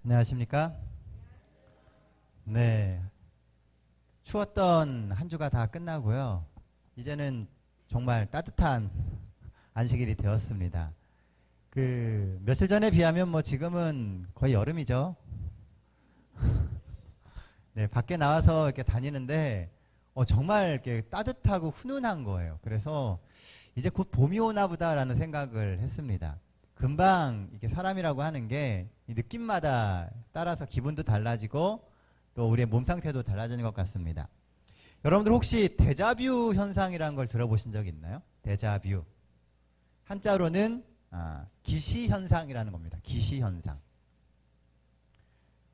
안녕하십니까? 네. 추웠던 한 주가 다 끝나고요. 이제는 정말 따뜻한 안식일이 되었습니다. 며칠 전에 비하면 지금은 거의 여름이죠. 네, 밖에 나와서 이렇게 다니는데 정말 이렇게 따뜻하고 훈훈한 거예요. 그래서 이제 곧 봄이 오나 보다라는 생각을 했습니다. 금방 이게 사람이라고 하는 게 이 느낌마다 따라서 기분도 달라지고 또 우리의 몸 상태도 달라지는 것 같습니다. 여러분들 혹시 데자뷰 현상이라는 걸 들어보신 적 있나요? 데자뷰. 한자로는 기시 현상이라는 겁니다. 기시 현상.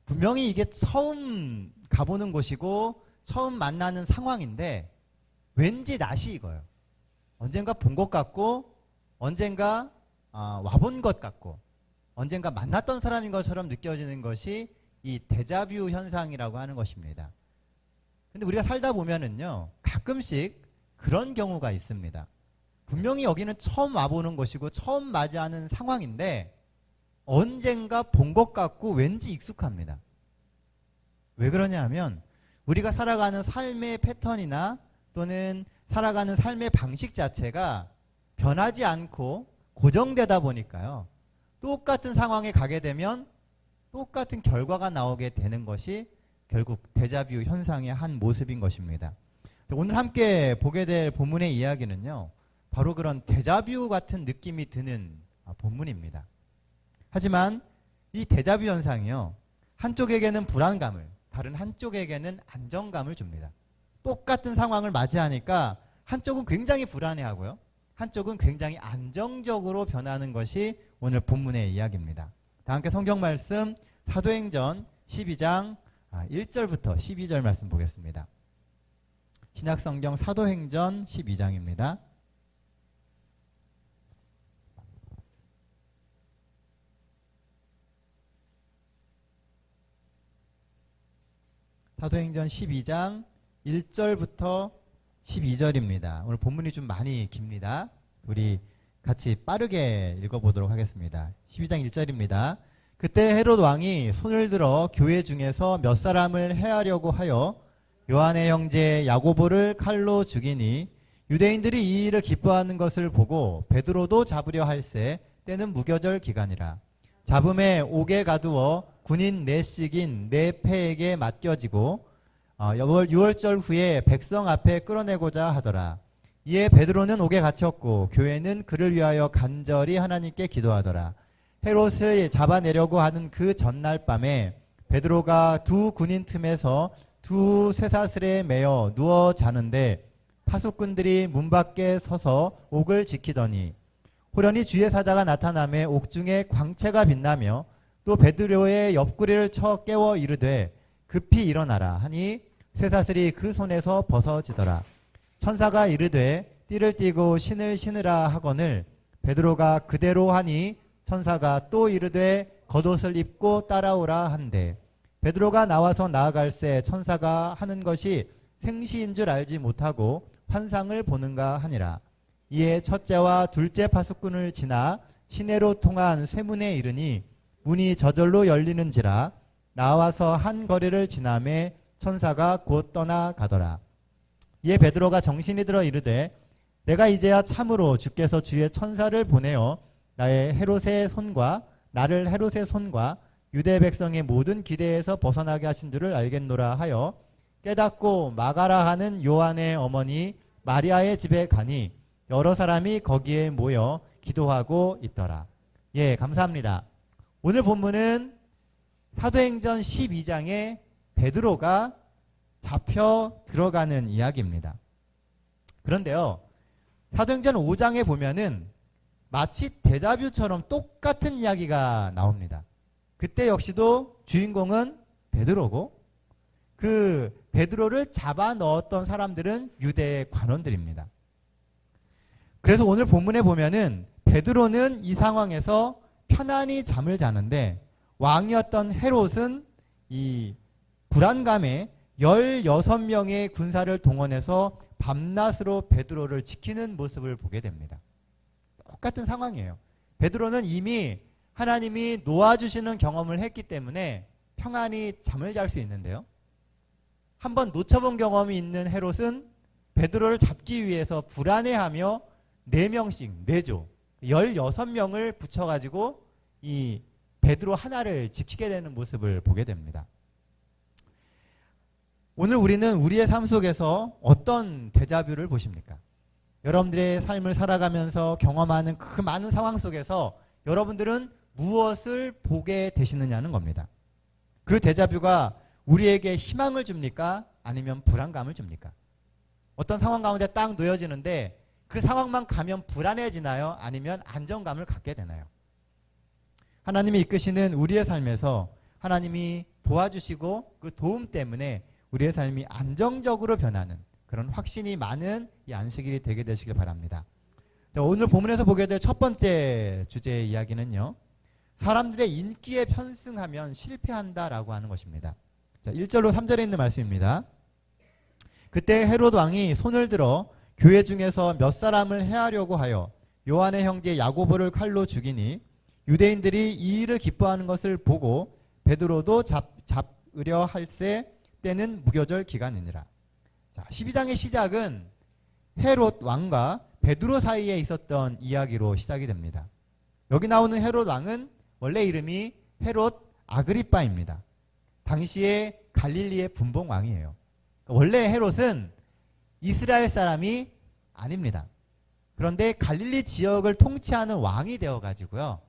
분명히 이게 처음 가보는 곳이고 처음 만나는 상황인데 왠지 낯이 익어요. 언젠가 본 것 같고 언젠가 와본 것 같고 언젠가 만났던 사람인 것처럼 느껴지는 것이 이 데자뷰 현상이라고 하는 것입니다. 근데 우리가 살다 보면은요, 가끔씩 그런 경우가 있습니다. 분명히 여기는 처음 와보는 것이고 처음 맞이하는 상황인데 언젠가 본 것 같고 왠지 익숙합니다. 왜 그러냐 하면 우리가 살아가는 삶의 패턴이나 또는 살아가는 삶의 방식 자체가 변하지 않고 고정되다 보니까요. 똑같은 상황에 가게 되면 똑같은 결과가 나오게 되는 것이 결국 데자뷰 현상의 한 모습인 것입니다. 오늘 함께 보게 될 본문의 이야기는요. 바로 그런 데자뷰 같은 느낌이 드는 본문입니다. 하지만 이 데자뷰 현상이요. 한쪽에게는 불안감을, 다른 한쪽에게는 안정감을 줍니다. 똑같은 상황을 맞이하니까 한쪽은 굉장히 불안해하고요. 한쪽은 굉장히 안정적으로 변하는 것이 오늘 본문의 이야기입니다. 다 함께 성경 말씀 사도행전 12장 1절부터 12절 말씀 보겠습니다. 신약성경 사도행전 12장입니다. 사도행전 12장 1절부터 12절입니다. 오늘 본문이 좀 많이 깁니다. 우리 같이 빠르게 읽어보도록 하겠습니다. 12장 1절입니다. 그때 헤롯 왕이 손을 들어 교회 중에서 몇 사람을 해하려고 하여 요한의 형제 야고보를 칼로 죽이니 유대인들이 이 일을 기뻐하는 것을 보고 베드로도 잡으려 할세 때는 무교절 기간이라. 잡음에 옥에 가두어 군인 넷씩인 네 패에게 맡겨지고 6월절 후에 백성 앞에 끌어내고자 하더라. 이에 베드로는 옥에 갇혔고 교회는 그를 위하여 간절히 하나님께 기도하더라. 헤롯을 잡아내려고 하는 그 전날 밤에 베드로가 두 군인 틈에서 두 쇠사슬에 매여 누워 자는데 파수꾼들이 문 밖에 서서 옥을 지키더니 호련히 주의 사자가 나타나매 옥중에 광채가 빛나며 또 베드로의 옆구리를 쳐 깨워 이르되 급히 일어나라 하니 쇠사슬이 그 손에서 벗어지더라. 천사가 이르되 띠를 띠고 신을 신으라 하거늘 베드로가 그대로 하니 천사가 또 이르되 겉옷을 입고 따라오라 한대 베드로가 나와서 나아갈새 천사가 하는 것이 생시인 줄 알지 못하고 환상을 보는가 하니라. 이에 첫째와 둘째 파수꾼을 지나 시내로 통한 쇠문에 이르니 문이 저절로 열리는지라. 나와서 한 거리를 지나매 천사가 곧 떠나가더라. 이에 베드로가 정신이 들어 이르되 내가 이제야 참으로 주께서 주의 천사를 보내어 나를 헤롯의 손과 유대 백성의 모든 기대에서 벗어나게 하신 줄을 알겠노라 하여 깨닫고 마가라 하는 요한의 어머니 마리아의 집에 가니 여러 사람이 거기에 모여 기도하고 있더라. 예, 감사합니다. 오늘 본문은 사도행전 12장에 베드로가 잡혀 들어가는 이야기입니다. 그런데요, 사도행전 5장에 보면은 마치 데자뷰처럼 똑같은 이야기가 나옵니다. 그때 역시도 주인공은 베드로고 그 베드로를 잡아 넣었던 사람들은 유대의 관원들입니다. 그래서 오늘 본문에 보면은 베드로는 이 상황에서 편안히 잠을 자는데 왕이었던 헤롯은 이 불안감에 16명의 군사를 동원해서 밤낮으로 베드로를 지키는 모습을 보게 됩니다. 똑같은 상황이에요. 베드로는 이미 하나님이 놓아주시는 경험을 했기 때문에 평안히 잠을 잘 수 있는데요. 한번 놓쳐본 경험이 있는 헤롯은 베드로를 잡기 위해서 불안해하며 4명씩, 4조, 16명을 붙여가지고 이 베드로 하나를 지키게 되는 모습을 보게 됩니다. 오늘 우리는 우리의 삶 속에서 어떤 데자뷰를 보십니까? 여러분들의 삶을 살아가면서 경험하는 그 많은 상황 속에서 여러분들은 무엇을 보게 되시느냐는 겁니다. 그 데자뷰가 우리에게 희망을 줍니까? 아니면 불안감을 줍니까? 어떤 상황 가운데 딱 놓여지는데 그 상황만 가면 불안해지나요? 아니면 안정감을 갖게 되나요? 하나님이 이끄시는 우리의 삶에서 하나님이 도와주시고 그 도움 때문에 우리의 삶이 안정적으로 변하는 그런 확신이 많은 이 안식일이 되게 되시길 바랍니다. 자, 오늘 본문에서 보게 될 첫 번째 주제의 이야기는요. 사람들의 인기에 편승하면 실패한다라고 하는 것입니다. 자, 1절로 3절에 있는 말씀입니다. 그때 헤롯 왕이 손을 들어 교회 중에서 몇 사람을 해하려고 하여 요한의 형제 야고보를 칼로 죽이니 유대인들이 이 일을 기뻐하는 것을 보고 베드로도 잡으려 할세 때는 무교절 기간이니라. 자, 12장의 시작은 헤롯 왕과 베드로 사이에 있었던 이야기로 시작이 됩니다. 여기 나오는 헤롯 왕은 원래 이름이 헤롯 아그리빠입니다. 당시에 갈릴리의 분봉 왕이에요. 원래 헤롯은 이스라엘 사람이 아닙니다. 그런데 갈릴리 지역을 통치하는 왕이 되어가지고요.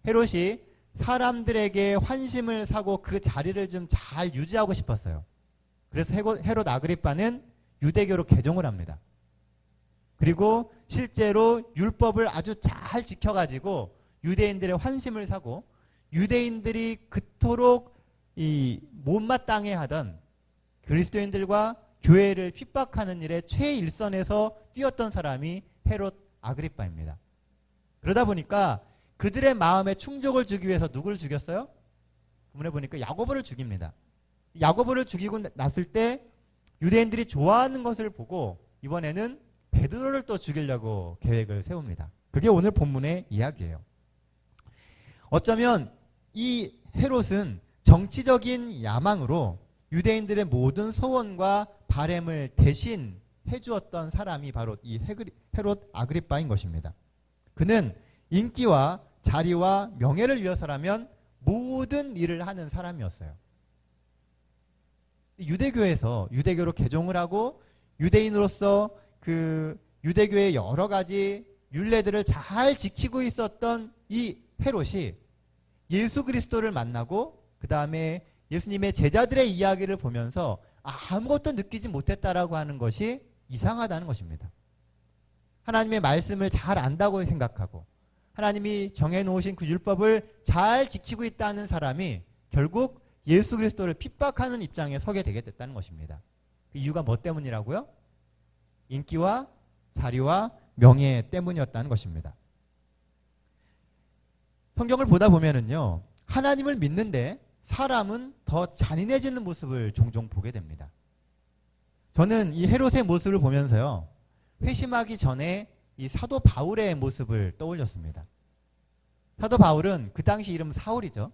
헤롯이 사람들에게 환심을 사고 그 자리를 좀 잘 유지하고 싶었어요. 그래서 헤롯 아그리빠는 유대교로 개종을 합니다. 그리고 실제로 율법을 아주 잘 지켜가지고 유대인들의 환심을 사고 유대인들이 그토록 이 못마땅해 하던 그리스도인들과 교회를 핍박하는 일에 최일선에서 뛰었던 사람이 헤롯 아그리빠입니다. 그러다 보니까 그들의 마음에 충족을 주기 위해서 누구를 죽였어요? 본문에 보니까 야고보를 죽입니다. 야고보를 죽이고 났을 때 유대인들이 좋아하는 것을 보고 이번에는 베드로를 또 죽이려고 계획을 세웁니다. 그게 오늘 본문의 이야기예요. 어쩌면 이 헤롯은 정치적인 야망으로 유대인들의 모든 소원과 바램을 대신 해주었던 사람이 바로 이 헤롯 아그리빠인 것입니다. 그는 인기와 자리와 명예를 위해서라면 모든 일을 하는 사람이었어요. 유대교에서 유대교로 개종을 하고 유대인으로서 그 유대교의 여러 가지 율례들을 잘 지키고 있었던 이 헤롯이 예수 그리스도를 만나고 그 다음에 예수님의 제자들의 이야기를 보면서 아무것도 느끼지 못했다라고 하는 것이 이상하다는 것입니다. 하나님의 말씀을 잘 안다고 생각하고 하나님이 정해놓으신 그 율법을 잘 지키고 있다는 사람이 결국 예수 그리스도를 핍박하는 입장에 서게 되게 됐다는 것입니다. 그 이유가 뭐 때문이라고요? 인기와 자리와 명예 때문이었다는 것입니다. 성경을 보다 보면은요, 하나님을 믿는데 사람은 더 잔인해지는 모습을 종종 보게 됩니다. 저는 이 헤롯의 모습을 보면서요, 회심하기 전에 이 사도 바울의 모습을 떠올렸습니다. 사도 바울은 그 당시 이름 사울이죠.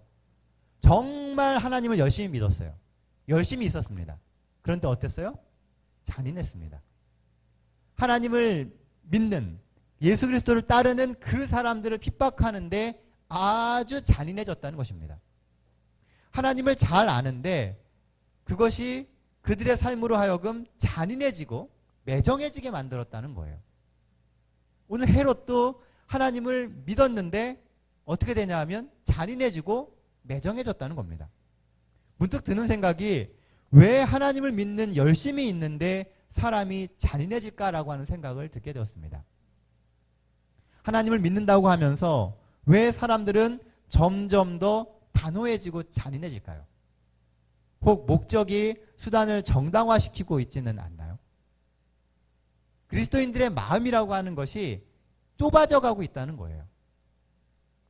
정말 하나님을 열심히 믿었어요. 열심히 있었습니다. 그런데 어땠어요? 잔인했습니다. 하나님을 믿는 예수 그리스도를 따르는 그 사람들을 핍박하는데 아주 잔인해졌다는 것입니다. 하나님을 잘 아는데 그것이 그들의 삶으로 하여금 잔인해지고 매정해지게 만들었다는 거예요. 오늘 헤롯도 하나님을 믿었는데 어떻게 되냐 하면 잔인해지고 매정해졌다는 겁니다. 문득 드는 생각이 왜 하나님을 믿는 열심히 있는데 사람이 잔인해질까라고 하는 생각을 듣게 되었습니다. 하나님을 믿는다고 하면서 왜 사람들은 점점 더 단호해지고 잔인해질까요? 혹 목적이 수단을 정당화시키고 있지는 않나요? 그리스도인들의 마음이라고 하는 것이 좁아져 가고 있다는 거예요.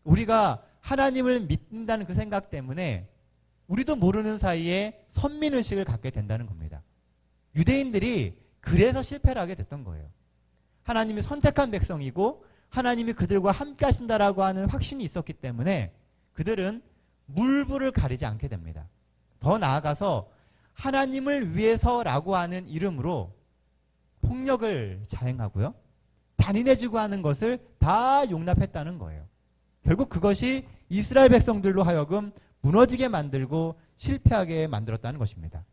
우리가 하나님을 믿는다는 그 생각 때문에 우리도 모르는 사이에 선민의식을 갖게 된다는 겁니다. 유대인들이 그래서 실패를 하게 됐던 거예요. 하나님이 선택한 백성이고 하나님이 그들과 함께 하신다라고 하는 확신이 있었기 때문에 그들은 물불을 가리지 않게 됩니다. 더 나아가서 하나님을 위해서라고 하는 이름으로 폭력을 자행하고요. 잔인해지고 하는 것을 다 용납했다는 거예요. 결국 그것이 이스라엘 백성들로 하여금 무너지게 만들고 실패하게 만들었다는 것입니다.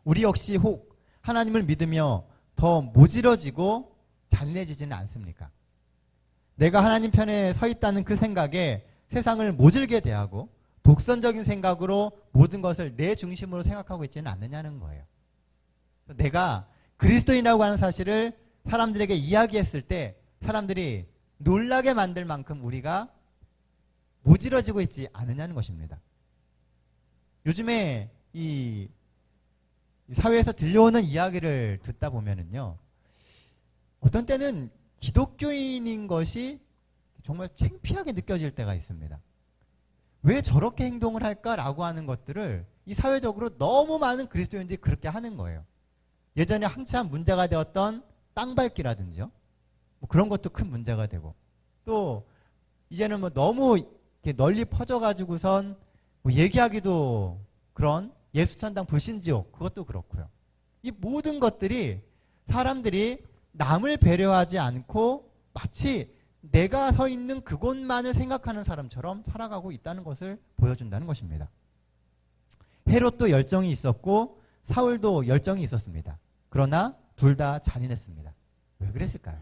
우리 역시 혹 하나님을 믿으며 더 모질어지고 잔인해지지는 않습니까? 내가 하나님 편에 서 있다는 그 생각에 세상을 모질게 대하고 독선적인 생각으로 모든 것을 내 중심으로 생각하고 있지는 않느냐는 거예요. 내가 그리스도인이라고 하는 사실을 사람들에게 이야기했을 때 사람들이 놀라게 만들 만큼 우리가 모질어지고 있지 않느냐는 것입니다. 요즘에 이 사회에서 들려오는 이야기를 듣다 보면은요, 어떤 때는 기독교인인 것이 정말 창피하게 느껴질 때가 있습니다. 왜 저렇게 행동을 할까라고 하는 것들을 이 사회적으로 너무 많은 그리스도인들이 그렇게 하는 거예요. 예전에 한참 문제가 되었던 땅 밟기라든지요. 뭐 그런 것도 큰 문제가 되고, 또 이제는 뭐 너무 이렇게 널리 퍼져가지고선 뭐 얘기하기도 그런 예수천당 불신지옥, 그것도 그렇고요. 이 모든 것들이 사람들이 남을 배려하지 않고 마치 내가 서 있는 그곳만을 생각하는 사람처럼 살아가고 있다는 것을 보여준다는 것입니다. 헤롯도 열정이 있었고 사울도 열정이 있었습니다. 그러나 둘 다 잔인했습니다. 왜 그랬을까요?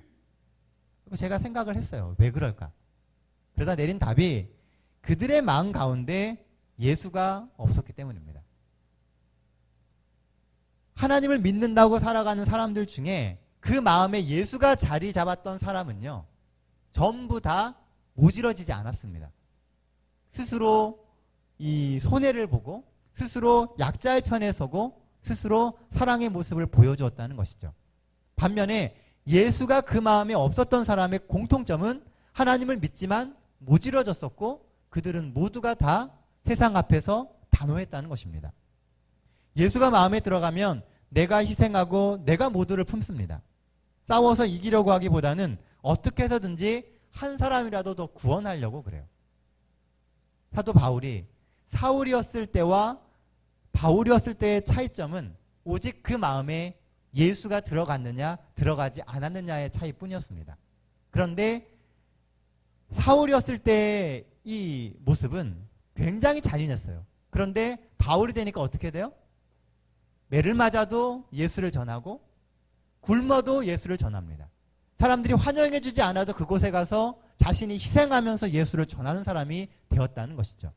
제가 생각을 했어요. 왜 그럴까? 그러다 내린 답이 그들의 마음 가운데 예수가 없었기 때문입니다. 하나님을 믿는다고 살아가는 사람들 중에 그 마음에 예수가 자리 잡았던 사람은요, 전부 다 모질어지지 않았습니다. 스스로 이 손해를 보고 스스로 약자의 편에 서고 스스로 사랑의 모습을 보여주었다는 것이죠. 반면에 예수가 그 마음에 없었던 사람의 공통점은 하나님을 믿지만 모질어졌었고 그들은 모두가 다 세상 앞에서 단호했다는 것입니다. 예수가 마음에 들어가면 내가 희생하고 내가 모두를 품습니다. 싸워서 이기려고 하기보다는 어떻게 해서든지 한 사람이라도 더 구원하려고 그래요. 사도 바울이 사울이었을 때와 바울이었을 때의 차이점은 오직 그 마음에 예수가 들어갔느냐 들어가지 않았느냐의 차이뿐이었습니다. 그런데 사울이었을 때의 이 모습은 굉장히 잔인했어요. 그런데 바울이 되니까 어떻게 돼요? 매를 맞아도 예수를 전하고 굶어도 예수를 전합니다. 사람들이 환영해주지 않아도 그곳에 가서 자신이 희생하면서 예수를 전하는 사람이 되었다는 것이죠.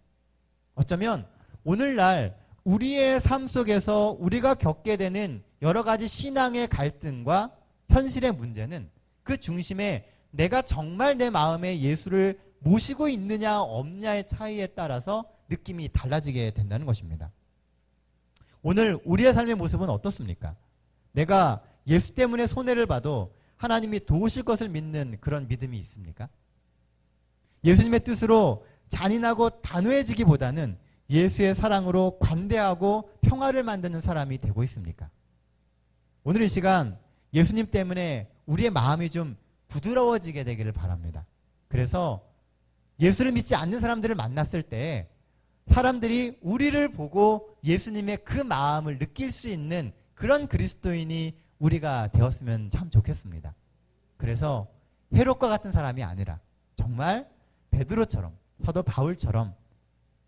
어쩌면 오늘날 우리의 삶 속에서 우리가 겪게 되는 여러 가지 신앙의 갈등과 현실의 문제는 그 중심에 내가 정말 내 마음에 예수를 모시고 있느냐 없냐의 차이에 따라서 느낌이 달라지게 된다는 것입니다. 오늘 우리의 삶의 모습은 어떻습니까? 내가 예수 때문에 손해를 봐도 하나님이 도우실 것을 믿는 그런 믿음이 있습니까? 예수님의 뜻으로 잔인하고 단호해지기보다는 예수의 사랑으로 관대하고 평화를 만드는 사람이 되고 있습니까? 오늘 이 시간 예수님 때문에 우리의 마음이 좀 부드러워지게 되기를 바랍니다. 그래서 예수를 믿지 않는 사람들을 만났을 때 사람들이 우리를 보고 예수님의 그 마음을 느낄 수 있는 그런 그리스도인이 우리가 되었으면 참 좋겠습니다. 그래서 헤롯과 같은 사람이 아니라 정말 베드로처럼 사도 바울처럼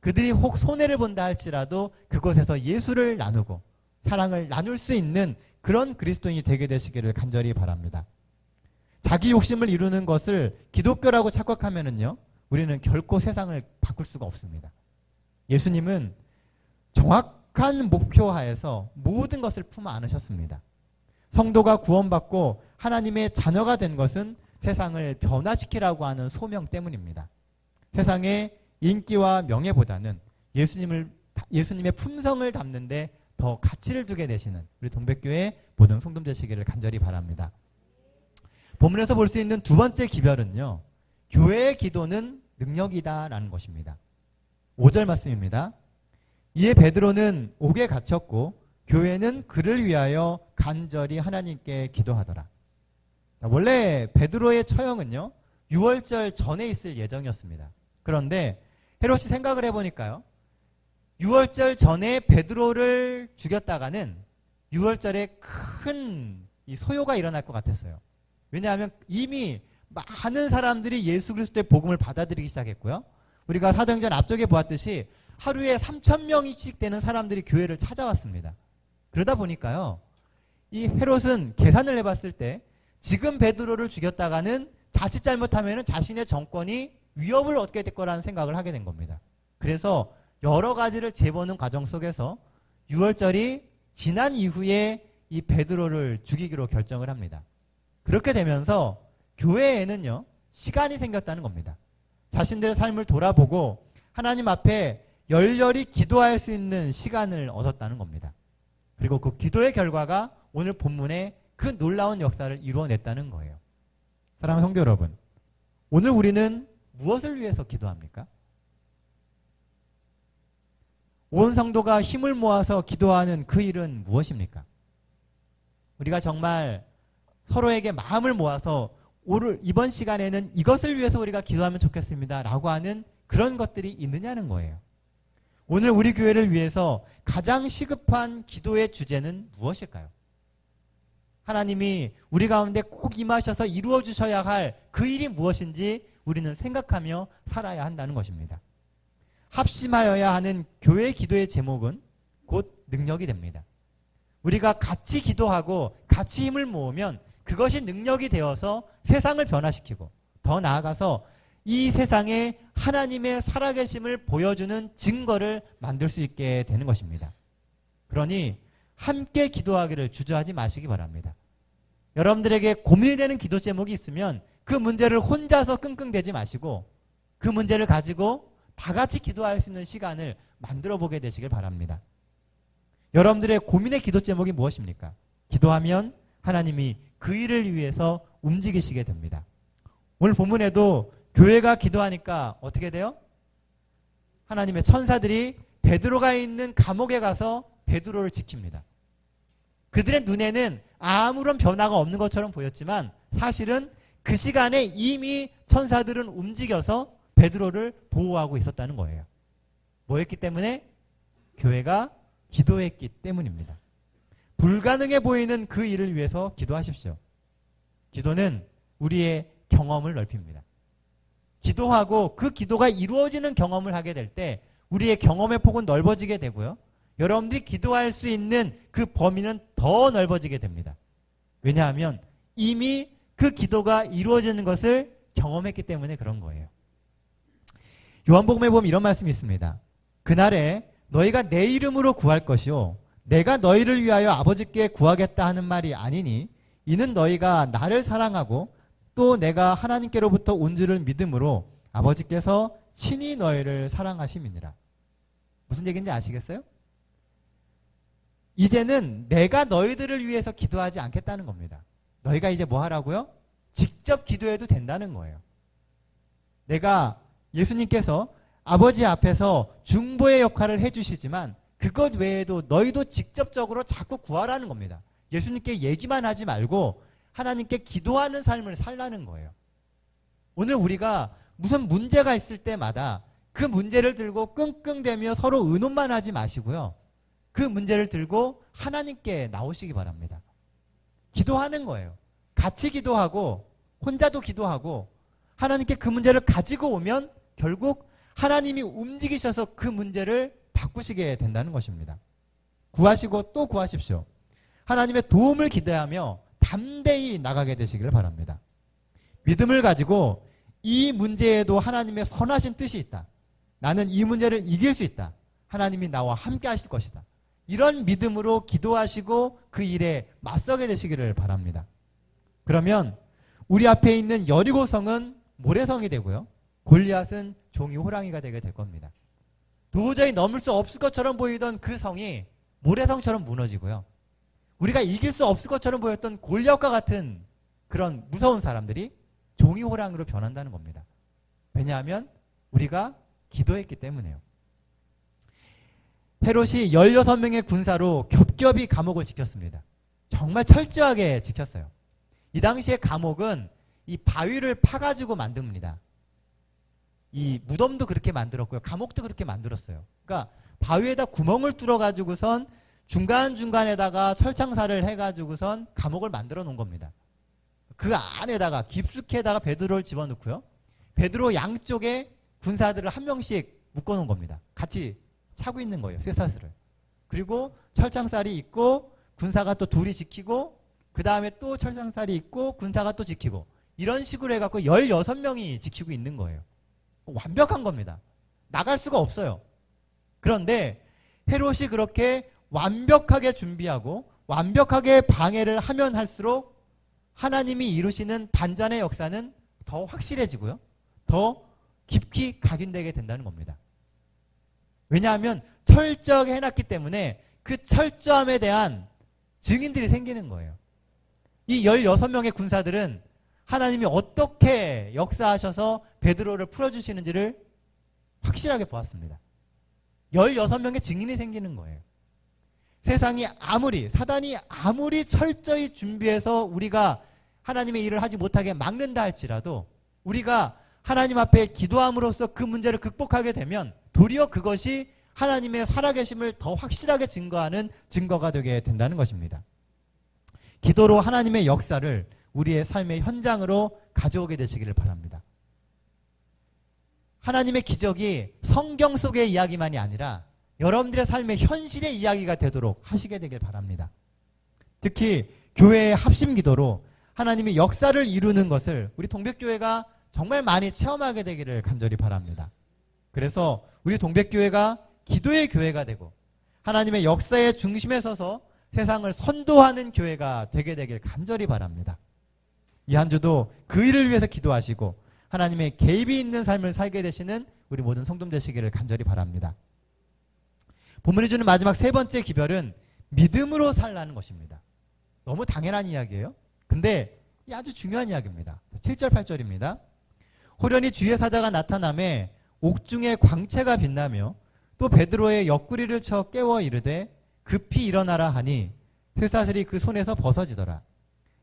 그들이 혹 손해를 본다 할지라도 그곳에서 예수를 나누고 사랑을 나눌 수 있는 그런 그리스도인이 되게 되시기를 간절히 바랍니다. 자기 욕심을 이루는 것을 기독교라고 착각하면은요, 우리는 결코 세상을 바꿀 수가 없습니다. 예수님은 정확한 목표 하에서 모든 것을 품어 안으셨습니다. 성도가 구원받고 하나님의 자녀가 된 것은 세상을 변화시키라고 하는 소명 때문입니다. 세상의 인기와 명예보다는 예수님의 품성을 담는데 더 가치를 두게 되시는 우리 동백교회 모든 성도 되시기를 간절히 바랍니다. 본문에서 볼 수 있는 두 번째 기별은요, 교회의 기도는 능력이다라는 것입니다. 5절 말씀입니다. 이에 베드로는 옥에 갇혔고 교회는 그를 위하여 간절히 하나님께 기도하더라. 원래 베드로의 처형은요, 6월절 전에 있을 예정이었습니다. 그런데 헤롯이 생각을 해보니까요, 6월절 전에 베드로를 죽였다가는 6월절에 큰 이 소요가 일어날 것 같았어요. 왜냐하면 이미 많은 사람들이 예수 그리스도의 복음을 받아들이기 시작했고요. 우리가 사도행전 앞쪽에 보았듯이 하루에 3,000명씩 되는 사람들이 교회를 찾아왔습니다. 그러다 보니까요, 이 헤롯은 계산을 해봤을 때 지금 베드로를 죽였다가는 자칫 잘못하면 자신의 정권이 위협을 얻게 될 거라는 생각을 하게 된 겁니다. 그래서 여러 가지를 재보는 과정 속에서 6월절이 지난 이후에 이 베드로를 죽이기로 결정을 합니다. 그렇게 되면서 교회에는요, 시간이 생겼다는 겁니다. 자신들의 삶을 돌아보고 하나님 앞에 열렬히 기도할 수 있는 시간을 얻었다는 겁니다. 그리고 그 기도의 결과가 오늘 본문에 그 놀라운 역사를 이루어냈다는 거예요. 사랑하는 성도 여러분, 오늘 우리는 무엇을 위해서 기도합니까? 온 성도가 힘을 모아서 기도하는 그 일은 무엇입니까? 우리가 정말 서로에게 마음을 모아서 오늘 이번 시간에는 이것을 위해서 우리가 기도하면 좋겠습니다 라고 하는 그런 것들이 있느냐는 거예요. 오늘 우리 교회를 위해서 가장 시급한 기도의 주제는 무엇일까요? 하나님이 우리 가운데 꼭 임하셔서 이루어 주셔야 할 그 일이 무엇인지 우리는 생각하며 살아야 한다는 것입니다. 합심하여야 하는 교회의 기도의 제목은 곧 능력이 됩니다. 우리가 같이 기도하고 같이 힘을 모으면 그것이 능력이 되어서 세상을 변화시키고 더 나아가서 이 세상에 하나님의 살아계심을 보여주는 증거를 만들 수 있게 되는 것입니다. 그러니 함께 기도하기를 주저하지 마시기 바랍니다. 여러분들에게 고민되는 기도 제목이 있으면 그 문제를 혼자서 끙끙대지 마시고 그 문제를 가지고 다 같이 기도할 수 있는 시간을 만들어 보게 되시길 바랍니다. 여러분들의 고민의 기도 제목이 무엇입니까? 기도하면 하나님이 그 일을 위해서 움직이시게 됩니다. 오늘 본문에도 교회가 기도하니까 어떻게 돼요? 하나님의 천사들이 베드로가 있는 감옥에 가서 베드로를 지킵니다. 그들의 눈에는 아무런 변화가 없는 것처럼 보였지만 사실은 그 시간에 이미 천사들은 움직여서 베드로를 보호하고 있었다는 거예요. 뭐였기 때문에? 교회가 기도했기 때문입니다. 불가능해 보이는 그 일을 위해서 기도하십시오. 기도는 우리의 경험을 넓힙니다. 기도하고 그 기도가 이루어지는 경험을 하게 될 때 우리의 경험의 폭은 넓어지게 되고요. 여러분들이 기도할 수 있는 그 범위는 더 넓어지게 됩니다. 왜냐하면 이미 그 기도가 이루어지는 것을 경험했기 때문에 그런 거예요. 요한복음에 보면 이런 말씀이 있습니다. 그날에 너희가 내 이름으로 구할 것이요 내가 너희를 위하여 아버지께 구하겠다 하는 말이 아니니 이는 너희가 나를 사랑하고 또 내가 하나님께로부터 온 줄을 믿음으로 아버지께서 친히 너희를 사랑하심이니라. 무슨 얘기인지 아시겠어요? 이제는 내가 너희들을 위해서 기도하지 않겠다는 겁니다. 너희가 이제 뭐 하라고요? 직접 기도해도 된다는 거예요. 내가 예수님께서 아버지 앞에서 중보의 역할을 해주시지만 그것 외에도 너희도 직접적으로 자꾸 구하라는 겁니다. 예수님께 얘기만 하지 말고 하나님께 기도하는 삶을 살라는 거예요. 오늘 우리가 무슨 문제가 있을 때마다 그 문제를 들고 끙끙대며 서로 의논만 하지 마시고요. 그 문제를 들고 하나님께 나오시기 바랍니다. 기도하는 거예요. 같이 기도하고 혼자도 기도하고 하나님께 그 문제를 가지고 오면 결국 하나님이 움직이셔서 그 문제를 바꾸시게 된다는 것입니다. 구하시고 또 구하십시오. 하나님의 도움을 기대하며 담대히 나가게 되시기를 바랍니다. 믿음을 가지고 이 문제에도 하나님의 선하신 뜻이 있다. 나는 이 문제를 이길 수 있다. 하나님이 나와 함께 하실 것이다. 이런 믿음으로 기도하시고 그 일에 맞서게 되시기를 바랍니다. 그러면 우리 앞에 있는 여리고성은 모래성이 되고요. 골리앗은 종이 호랑이가 되게 될 겁니다. 도저히 넘을 수 없을 것처럼 보이던 그 성이 모래성처럼 무너지고요. 우리가 이길 수 없을 것처럼 보였던 골리앗과 같은 그런 무서운 사람들이 종이 호랑이로 변한다는 겁니다. 왜냐하면 우리가 기도했기 때문에요. 헤롯이 16명의 군사로 겹겹이 감옥을 지켰습니다. 정말 철저하게 지켰어요. 이 당시에 감옥은 이 바위를 파가지고 만듭니다. 이 무덤도 그렇게 만들었고요. 감옥도 그렇게 만들었어요. 그러니까 바위에다 구멍을 뚫어가지고선 중간중간에다가 철창살을 해가지고선 감옥을 만들어 놓은 겁니다. 그 안에다가 깊숙이에다가 베드로를 집어넣고요. 베드로 양쪽에 군사들을 한 명씩 묶어놓은 겁니다. 같이 차고 있는 거예요. 쇠사슬을. 그리고 철창살이 있고 군사가 또 둘이 지키고 그 다음에 또 철창살이 있고 군사가 또 지키고 이런 식으로 해갖고 16명이 지키고 있는 거예요. 완벽한 겁니다. 나갈 수가 없어요. 그런데 헤롯이 그렇게 완벽하게 준비하고 완벽하게 방해를 하면 할수록 하나님이 이루시는 반전의 역사는 더 확실해지고요. 더 깊이 각인되게 된다는 겁니다. 왜냐하면 철저하게 해놨기 때문에 그 철저함에 대한 증인들이 생기는 거예요. 이 16명의 군사들은 하나님이 어떻게 역사하셔서 베드로를 풀어주시는지를 확실하게 보았습니다. 16명의 증인이 생기는 거예요. 세상이 사단이 아무리 철저히 준비해서 우리가 하나님의 일을 하지 못하게 막는다 할지라도 우리가 하나님 앞에 기도함으로써 그 문제를 극복하게 되면 도리어 그것이 하나님의 살아계심을 더 확실하게 증거하는 증거가 되게 된다는 것입니다. 기도로 하나님의 역사를 우리의 삶의 현장으로 가져오게 되시기를 바랍니다. 하나님의 기적이 성경 속의 이야기만이 아니라 여러분들의 삶의 현실의 이야기가 되도록 하시게 되길 바랍니다. 특히 교회의 합심 기도로 하나님의 역사를 이루는 것을 우리 동백교회가 정말 많이 체험하게 되기를 간절히 바랍니다. 그래서 우리 동백교회가 기도의 교회가 되고 하나님의 역사의 중심에 서서 세상을 선도하는 교회가 되게 되길 간절히 바랍니다. 이 한 주도 그 일을 위해서 기도하시고 하나님의 개입이 있는 삶을 살게 되시는 우리 모든 성도들 되시기를 간절히 바랍니다. 본문이 주는 마지막 세 번째 기별은 믿음으로 살라는 것입니다. 너무 당연한 이야기예요. 근데 이 아주 중요한 이야기입니다. 7절 8절입니다. 호련히 주의 사자가 나타나매 옥중에 광채가 빛나며 또 베드로의 옆구리를 쳐 깨워 이르되 급히 일어나라 하니 쇠사슬이 그 손에서 벗어지더라.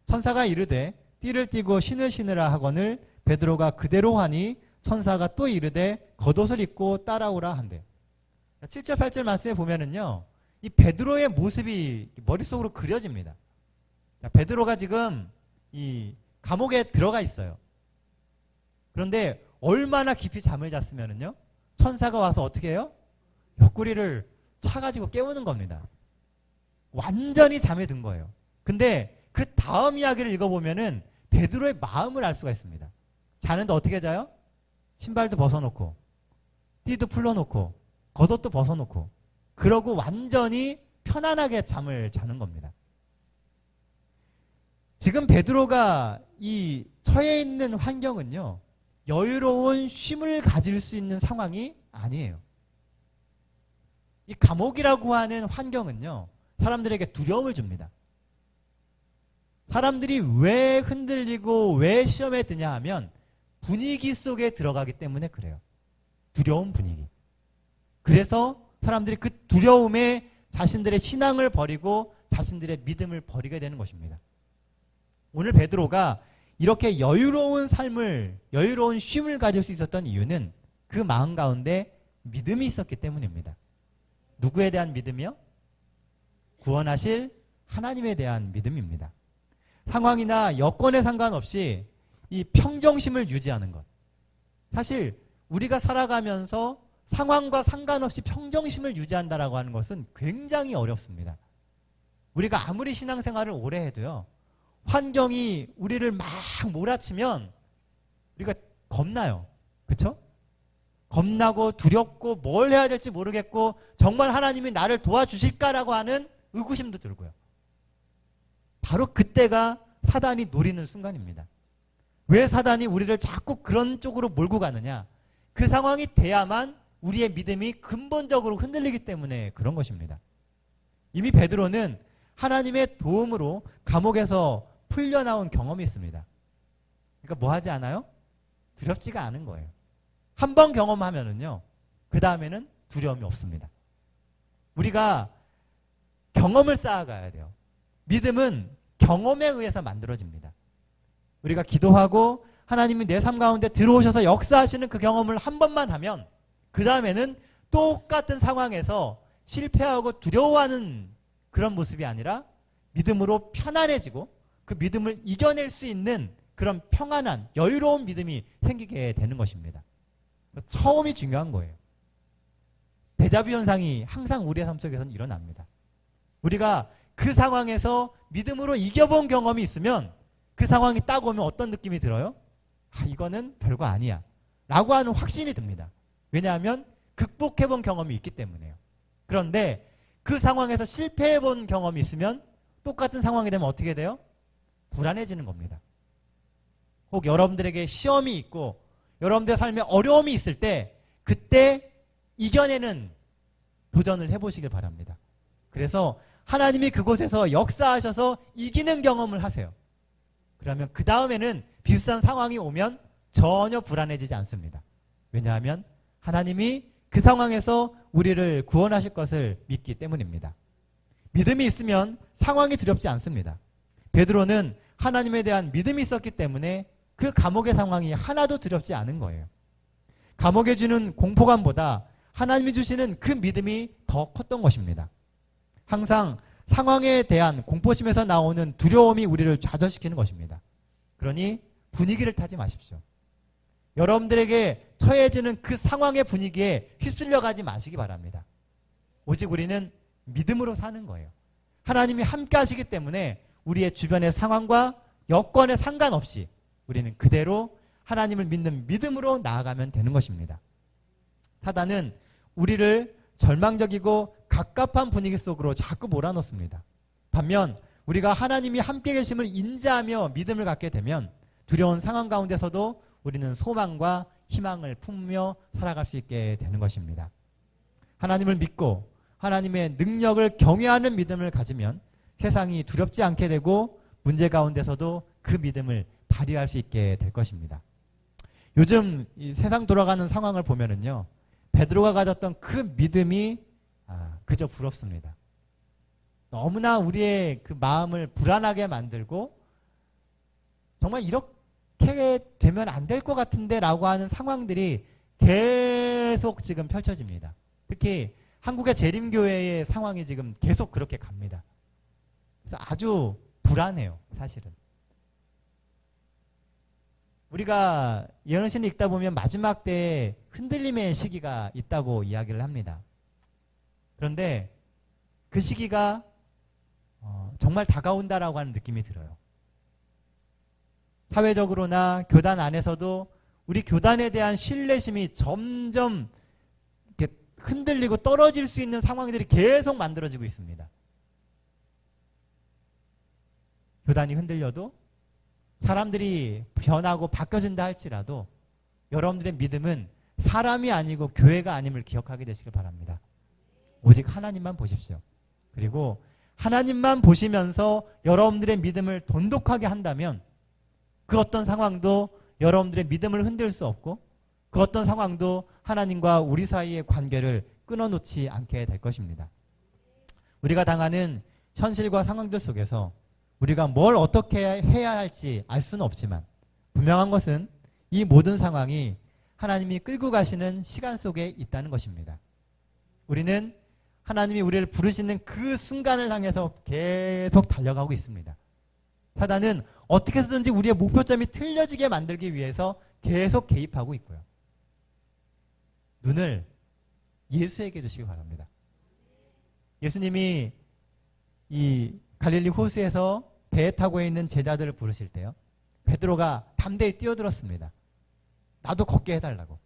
천사가 이르되 띠를 띠고 신을 신으라 하거늘 베드로가 그대로 하니 천사가 또 이르되 겉옷을 입고 따라오라 한대. 7절 8절 말씀에 보면은요, 이 베드로의 모습이 머릿속으로 그려집니다. 베드로가 지금 이 감옥에 들어가 있어요. 그런데 얼마나 깊이 잠을 잤으면은요, 천사가 와서 어떻게 해요? 옆구리를 차가지고 깨우는 겁니다. 완전히 잠에 든 거예요. 근데 그 다음 이야기를 읽어보면은 베드로의 마음을 알 수가 있습니다. 자는데 어떻게 자요? 신발도 벗어놓고 띠도 풀러놓고 겉옷도 벗어놓고 그러고 완전히 편안하게 잠을 자는 겁니다. 지금 베드로가 이 처해 있는 환경은요, 여유로운 쉼을 가질 수 있는 상황이 아니에요. 이 감옥이라고 하는 환경은요, 사람들에게 두려움을 줍니다. 사람들이 왜 흔들리고 왜 시험에 드냐 하면 분위기 속에 들어가기 때문에 그래요. 두려운 분위기. 그래서 사람들이 그 두려움에 자신들의 신앙을 버리고 자신들의 믿음을 버리게 되는 것입니다. 오늘 베드로가 이렇게 여유로운 삶을, 여유로운 쉼을 가질 수 있었던 이유는 그 마음 가운데 믿음이 있었기 때문입니다. 누구에 대한 믿음이요? 구원하실 하나님에 대한 믿음입니다. 상황이나 여건에 상관없이 이 평정심을 유지하는 것. 사실 우리가 살아가면서 상황과 상관없이 평정심을 유지한다라고 하는 것은 굉장히 어렵습니다. 우리가 아무리 신앙생활을 오래 해도요, 환경이 우리를 막 몰아치면 우리가 겁나요. 그렇죠? 겁나고 두렵고 뭘 해야 될지 모르겠고 정말 하나님이 나를 도와주실까라고 하는 의구심도 들고요. 바로 그때가 사단이 노리는 순간입니다. 왜 사단이 우리를 자꾸 그런 쪽으로 몰고 가느냐? 그 상황이 돼야만 우리의 믿음이 근본적으로 흔들리기 때문에 그런 것입니다. 이미 베드로는 하나님의 도움으로 감옥에서 풀려나온 경험이 있습니다. 그러니까 뭐 하지 않아요? 두렵지가 않은 거예요. 한 번 경험하면은요, 그 다음에는 두려움이 없습니다. 우리가 경험을 쌓아가야 돼요. 믿음은 경험에 의해서 만들어집니다. 우리가 기도하고 하나님이 내 삶 가운데 들어오셔서 역사하시는 그 경험을 한 번만 하면 그 다음에는 똑같은 상황에서 실패하고 두려워하는 그런 모습이 아니라 믿음으로 편안해지고 그 믿음을 이겨낼 수 있는 그런 평안한 여유로운 믿음이 생기게 되는 것입니다. 처음이 중요한 거예요. 데자뷰 현상이 항상 우리의 삶 속에서는 일어납니다. 우리가 그 상황에서 믿음으로 이겨본 경험이 있으면 그 상황이 딱 오면 어떤 느낌이 들어요? 아, 이거는 별거 아니야 라고 하는 확신이 듭니다. 왜냐하면 극복해본 경험이 있기 때문에요. 그런데 그 상황에서 실패해본 경험이 있으면 똑같은 상황이 되면 어떻게 돼요? 불안해지는 겁니다. 혹 여러분들에게 시험이 있고 여러분들의 삶에 어려움이 있을 때 그때 이겨내는 도전을 해보시길 바랍니다. 그래서 하나님이 그곳에서 역사하셔서 이기는 경험을 하세요. 그러면 그 다음에는 비슷한 상황이 오면 전혀 불안해지지 않습니다. 왜냐하면 하나님이 그 상황에서 우리를 구원하실 것을 믿기 때문입니다. 믿음이 있으면 상황이 두렵지 않습니다. 베드로는 하나님에 대한 믿음이 있었기 때문에 그 감옥의 상황이 하나도 두렵지 않은 거예요. 감옥에 주는 공포감보다 하나님이 주시는 그 믿음이 더 컸던 것입니다. 항상 상황에 대한 공포심에서 나오는 두려움이 우리를 좌절시키는 것입니다. 그러니 분위기를 타지 마십시오. 여러분들에게 처해지는 그 상황의 분위기에 휩쓸려가지 마시기 바랍니다. 오직 우리는 믿음으로 사는 거예요. 하나님이 함께 하시기 때문에 우리의 주변의 상황과 여건에 상관없이 우리는 그대로 하나님을 믿는 믿음으로 나아가면 되는 것입니다. 사단은 우리를 절망적이고 갑갑한 분위기 속으로 자꾸 몰아넣습니다. 반면 우리가 하나님이 함께 계심을 인지하며 믿음을 갖게 되면 두려운 상황 가운데서도 우리는 소망과 희망을 품으며 살아갈 수 있게 되는 것입니다. 하나님을 믿고 하나님의 능력을 경외하는 믿음을 가지면 세상이 두렵지 않게 되고 문제 가운데서도 그 믿음을 발휘할 수 있게 될 것입니다. 요즘 이 세상 돌아가는 상황을 보면은요, 베드로가 가졌던 그 믿음이 그저 부럽습니다. 너무나 우리의 그 마음을 불안하게 만들고 정말 이렇게 되면 안 될 것 같은데 라고 하는 상황들이 계속 지금 펼쳐집니다. 특히 한국의 재림교회의 상황이 지금 계속 그렇게 갑니다. 그래서 아주 불안해요, 사실은. 우리가 예언신을 읽다 보면 마지막 때에 흔들림의 시기가 있다고 이야기를 합니다. 그런데 그 시기가 정말 다가온다라고 하는 느낌이 들어요. 사회적으로나 교단 안에서도 우리 교단에 대한 신뢰심이 점점 이렇게 흔들리고 떨어질 수 있는 상황들이 계속 만들어지고 있습니다. 교단이 흔들려도 사람들이 변하고 바뀌어진다 할지라도 여러분들의 믿음은 사람이 아니고 교회가 아님을 기억하게 되시길 바랍니다. 오직 하나님만 보십시오. 그리고 하나님만 보시면서 여러분들의 믿음을 돈독하게 한다면 그 어떤 상황도 여러분들의 믿음을 흔들 수 없고 그 어떤 상황도 하나님과 우리 사이의 관계를 끊어놓지 않게 될 것입니다. 우리가 당하는 현실과 상황들 속에서 우리가 뭘 어떻게 해야 할지 알 수는 없지만 분명한 것은 이 모든 상황이 하나님이 끌고 가시는 시간 속에 있다는 것입니다. 우리는 하나님이 우리를 부르시는 그 순간을 향해서 계속 달려가고 있습니다. 사단은 어떻게 해서든지 우리의 목표점이 틀려지게 만들기 위해서 계속 개입하고 있고요. 눈을 예수에게 주시기 바랍니다. 예수님이 이 갈릴리 호수에서 배에 타고 있는 제자들을 부르실 때요, 베드로가 담대히 뛰어들었습니다. 나도 걷게 해달라고.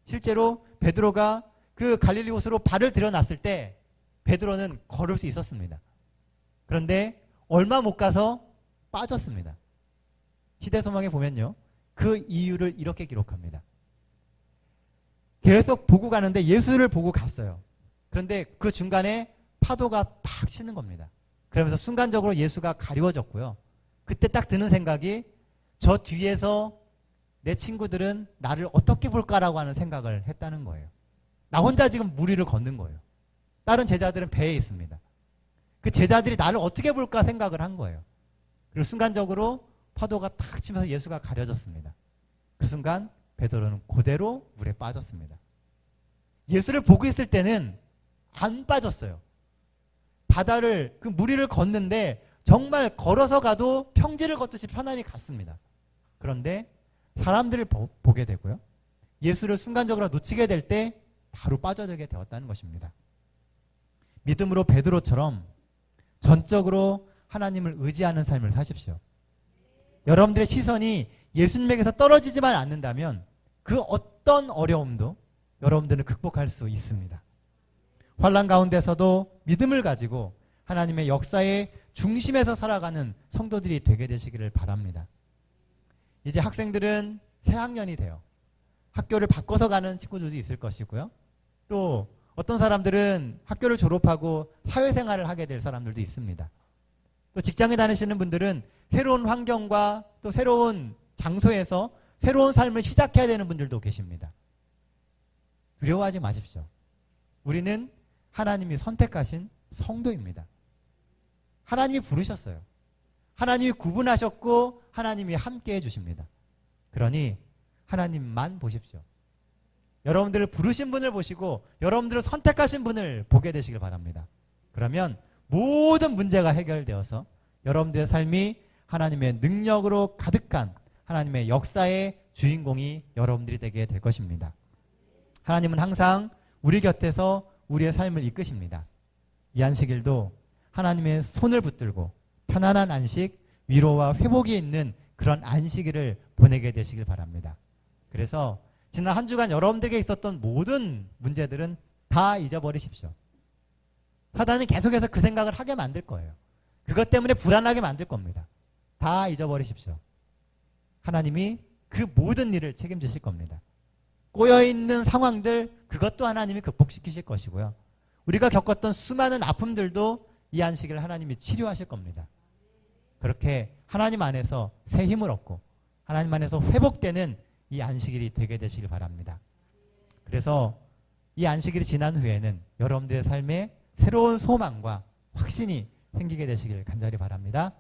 실제로 베드로가 그 갈릴리 호수로 발을 들여놨을 때 베드로는 걸을 수 있었습니다. 그런데 얼마 못 가서 빠졌습니다. 시대소망에 보면요, 그 이유를 이렇게 기록합니다. 계속 보고 가는데 예수를 보고 갔어요. 그런데 그 중간에 파도가 탁 치는 겁니다. 그러면서 순간적으로 예수가 가리워졌고요. 그때 딱 드는 생각이 저 뒤에서 내 친구들은 나를 어떻게 볼까라고 하는 생각을 했다는 거예요. 나 혼자 지금 물 위를 걷는 거예요. 다른 제자들은 배에 있습니다. 그 제자들이 나를 어떻게 볼까 생각을 한 거예요. 그리고 순간적으로 파도가 탁 치면서 예수가 가려졌습니다. 그 순간 베드로는 그대로 물에 빠졌습니다. 예수를 보고 있을 때는 안 빠졌어요. 바다를, 그 물 위를 걷는데 정말 걸어서 가도 평지를 걷듯이 편안히 갔습니다. 그런데 사람들을 보게 되고요. 예수를 순간적으로 놓치게 될 때 바로 빠져들게 되었다는 것입니다. 믿음으로 베드로처럼 전적으로 하나님을 의지하는 삶을 사십시오. 여러분들의 시선이 예수님에게서 떨어지지만 않는다면 그 어떤 어려움도 여러분들은 극복할 수 있습니다. 환난 가운데서도 믿음을 가지고 하나님의 역사의 중심에서 살아가는 성도들이 되게 되시기를 바랍니다. 이제 학생들은 새 학년이 돼요. 학교를 바꿔서 가는 친구들도 있을 것이고요. 또 어떤 사람들은 학교를 졸업하고 사회생활을 하게 될 사람들도 있습니다. 또 직장에 다니시는 분들은 새로운 환경과 또 새로운 장소에서 새로운 삶을 시작해야 되는 분들도 계십니다. 두려워하지 마십시오. 우리는 하나님이 선택하신 성도입니다. 하나님이 부르셨어요. 하나님이 구분하셨고 하나님이 함께 해주십니다. 그러니 하나님만 보십시오. 여러분들을 부르신 분을 보시고 여러분들을 선택하신 분을 보게 되시길 바랍니다. 그러면 모든 문제가 해결되어서 여러분들의 삶이 하나님의 능력으로 가득한 하나님의 역사의 주인공이 여러분들이 되게 될 것입니다. 하나님은 항상 우리 곁에서 우리의 삶을 이끄십니다. 이 안식일도 하나님의 손을 붙들고 편안한 안식, 위로와 회복이 있는 그런 안식일을 보내게 되시길 바랍니다. 그래서 지난 한 주간 여러분들에게 있었던 모든 문제들은 다 잊어버리십시오. 사단은 계속해서 그 생각을 하게 만들 거예요. 그것 때문에 불안하게 만들 겁니다. 다 잊어버리십시오. 하나님이 그 모든 일을 책임지실 겁니다. 꼬여있는 상황들, 그것도 하나님이 극복시키실 것이고요. 우리가 겪었던 수많은 아픔들도 이 안식일 하나님이 치료하실 겁니다. 그렇게 하나님 안에서 새 힘을 얻고 하나님 안에서 회복되는 이 안식일이 되게 되시길 바랍니다. 그래서 이 안식일이 지난 후에는 여러분들의 삶에 새로운 소망과 확신이 생기게 되시길 간절히 바랍니다.